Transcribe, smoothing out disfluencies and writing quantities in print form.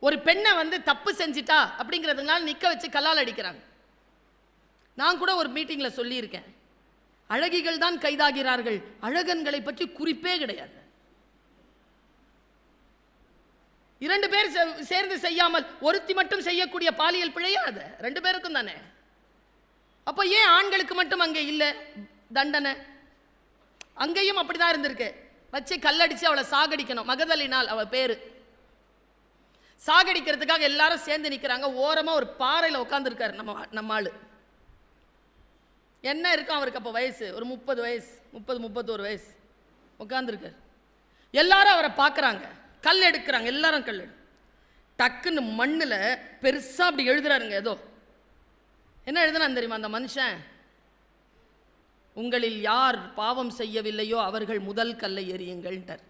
ஒரு பெண்ணை வந்து தப்பு செஞ்சிட்டா அப்படிங்கிறதுனால நிற்க வச்சு கல்லால் அடிக்கிறாங்க. நான் கூட ஒரு மீட்டிங்கில் சொல்லியிருக்கேன், அழகிகள் தான் கைதாகிறார்கள், அழகன்களை பற்றி குறிப்பே கிடையாது. 2 பேர் சேர்ந்து செய்யாமல் ஒருத்தி மட்டும் செய்யக்கூடிய பாலியல் பிழையாது, 2 பேருக்கும் தானே. அப்போ ஏன் ஆண்களுக்கு மட்டும் அங்கே இல்லை தண்டனை? அங்கேயும் அப்படிதான் இருந்திருக்கு. வச்சு கல்லடிச்சு அவளை சாகடிக்கணும். மகதலினால் அவள் பேரு. சாகடிக்கிறதுக்காக எல்லாரும் சேர்ந்து நிற்கிறாங்க. ஓரமாக ஒரு பாறையில் உட்காந்துருக்காரு நம்ம ஆளு. என்ன இருக்கும் அவருக்கு அப்போ வயசு? ஒரு 30 வயசு, 31 வயசு உட்காந்துருக்காரு. எல்லாரும் அவரை பார்க்குறாங்க, கல் எடுக்கிறாங்க. எல்லாரும் கல் டக்குன்னு மண்ணில் பெருசாக அப்படி எழுதுறாருங்க. ஏதோ என்ன எழுதுனா தெரியுமா அந்த மனுஷன்? உங்களில் யார் பாவம் செய்யவில்லையோ அவர்கள் முதல் கல்லை எறியுங்கள்ன்றார்.